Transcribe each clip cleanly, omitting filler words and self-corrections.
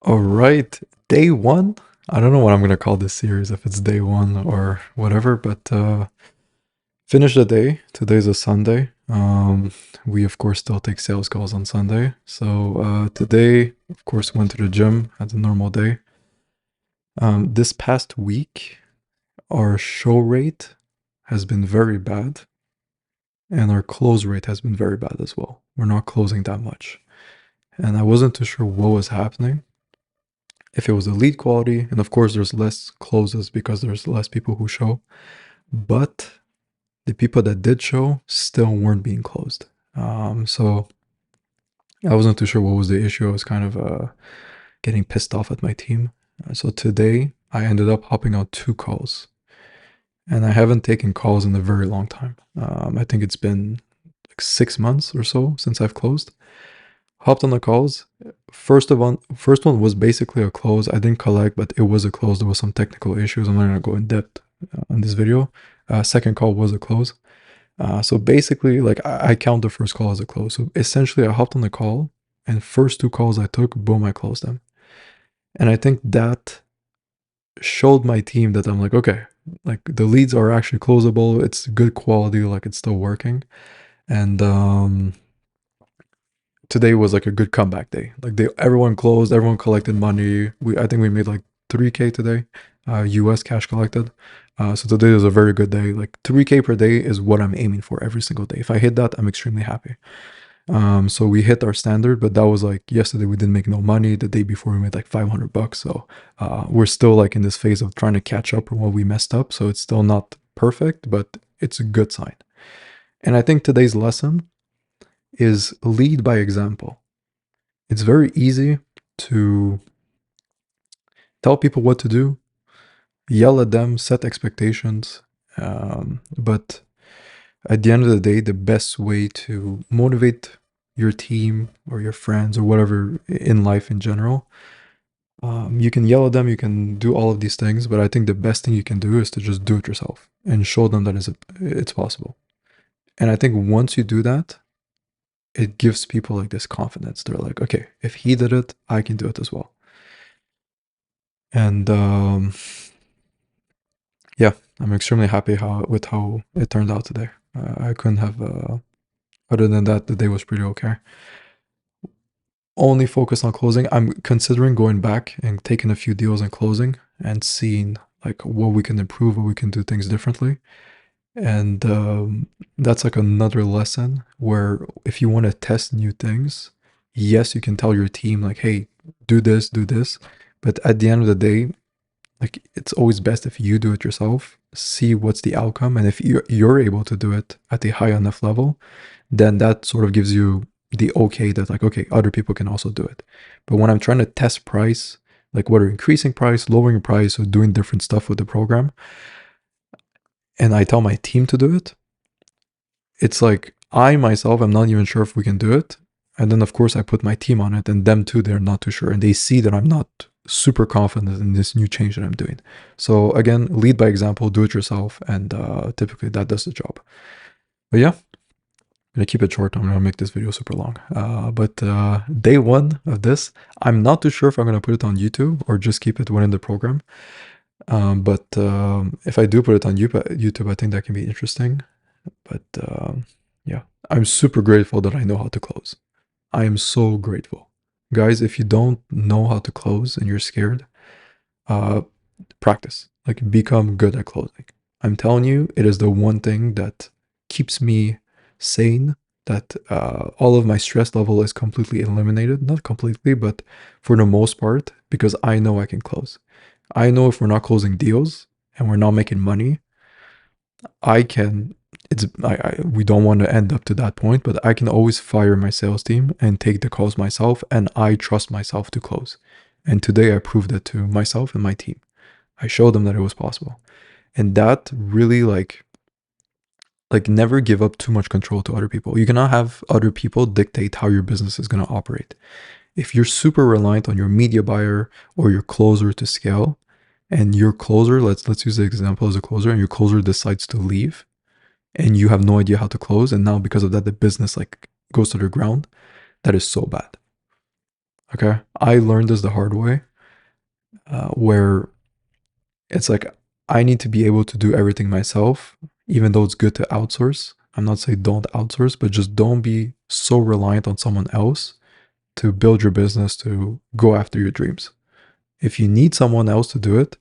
All right, day one. I don't know what I'm gonna call this series, if it's day one or whatever, but finish the day. Today's a Sunday. We of course still take sales calls on Sunday. So today, of course, went to the gym. Had a normal day. This past week, our show rate has been very bad, and our close rate has been very bad as well. We're not closing that much, and I wasn't too sure what was happening. If it was the lead quality, and of course there's less closes because there's less people who show, but the people that did show still weren't being closed. So I wasn't too sure what was the issue. I was kind of getting pissed off at my team. So today I ended up hopping out 2 calls, and I haven't taken calls in a very long time. I think it's been like 6 months or so since I've closed. Hopped on the calls. First one was basically a close. I didn't collect, but it was a close. There was some technical issues. I'm not gonna go in depth on this video. Second call was a close. So basically, like I count the first call as a close. So essentially, I hopped on the call, and first 2 calls I took, boom, I closed them. And I think that showed my team that I'm like, okay, like the leads are actually closable. It's good quality. Like it's still working. And today was like a good comeback day. Like everyone closed, everyone collected money. I think we made like 3K today, US cash collected. So today was a very good day. Like 3K per day is what I'm aiming for every single day. If I hit that, I'm extremely happy. So we hit our standard, but that was like yesterday we didn't make no money. The day before we made like $500. So we're still like in this phase of trying to catch up on what we messed up. So it's still not perfect, but it's a good sign. And I think today's lesson is lead by example. It's very easy to tell people what to do, yell at them, set expectations. But at the end of the day, the best way to motivate your team or your friends or whatever in life in general, you can yell at them, you can do all of these things, but I think the best thing you can do is to just do it yourself and show them that it's possible. And I think once you do that, it gives people like this confidence. They're like, okay, if he did it, I can do it as well. And yeah, I'm extremely happy with how it turned out today. I couldn't have, other than that, the day was pretty okay. Only focused on closing. I'm considering going back and taking a few deals and closing and seeing like what we can improve, what we can do things differently. And that's like another lesson where if you want to test new things, yes, you can tell your team like, hey, do this, do this. But at the end of the day, like it's always best if you do it yourself, see what's the outcome, and if you're able to do it at a high enough level, then that sort of gives you the okay that like, okay, other people can also do it. But when I'm trying to test price, like whether increasing price, lowering price, or doing different stuff with the program, and I tell my team to do it, it's like I myself am not even sure if we can do it. And then of course I put my team on it, and them too, they're not too sure, and they see that I'm not super confident in this new change that I'm doing. So again, lead by example, do it yourself, and typically that does the job. But yeah, I'm gonna keep it short. I'm gonna make this video super long. But day one of this, I'm not too sure if I'm gonna put it on YouTube or just keep it within the program. But if I do put it on YouTube, I think that can be interesting. But yeah, I'm super grateful that I know how to close. I am so grateful. Guys, if you don't know how to close and you're scared, practice. Like become good at closing. I'm telling you, it is the one thing that keeps me sane, that all of my stress level is completely eliminated. Not completely, but for the most part, because I know I can close. I know if we're not closing deals and we're not making money, I can, we don't want to end up to that point, but I can always fire my sales team and take the calls myself, and I trust myself to close. And today I proved it to myself and my team. I showed them that it was possible. And that really like never give up too much control to other people. You cannot have other people dictate how your business is going to operate. If you're super reliant on your media buyer or your closer to scale, and your closer, let's use the example as a closer, and your closer decides to leave, and you have no idea how to close, and now because of that the business like goes to the ground, that is so bad. Okay. I learned this the hard way, where it's like I need to be able to do everything myself, even though it's good to outsource. I'm not saying don't outsource, but just don't be so reliant on someone else to build your business, to go after your dreams. If you need someone else to do it,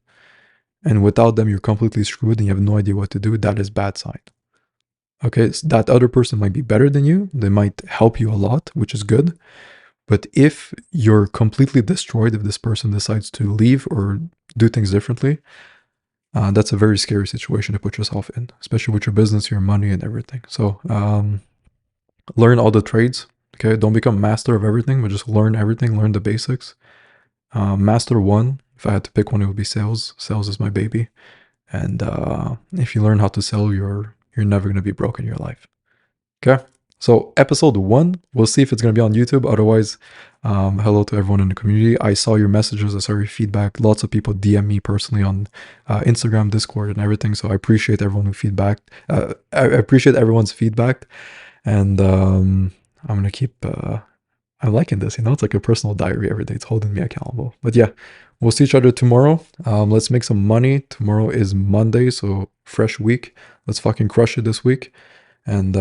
and without them you're completely screwed and you have no idea what to do, that is bad sign. Okay, so that other person might be better than you. They might help you a lot, which is good. But if you're completely destroyed, if this person decides to leave or do things differently, that's a very scary situation to put yourself in, especially with your business, your money, and everything. So learn all the trades. Okay, don't become master of everything, but just learn everything. Learn the basics. Master one, if I had to pick one, it would be sales. Sales is my baby. And if you learn how to sell, you're never going to be broke in your life. Okay. So episode 1, we'll see if it's going to be on YouTube. Otherwise, hello to everyone in the community. I saw your messages. I saw your feedback. Lots of people DM me personally on Instagram, Discord, and everything. So I appreciate everyone who feedback. I appreciate everyone's feedback. And I'm going to keep... I'm liking this, it's like a personal diary every day. It's holding me accountable. But yeah, we'll see each other tomorrow. Let's make some money. Tomorrow is Monday, so fresh week. Let's fucking crush it this week. And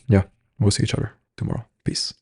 yeah, we'll see each other tomorrow. Peace.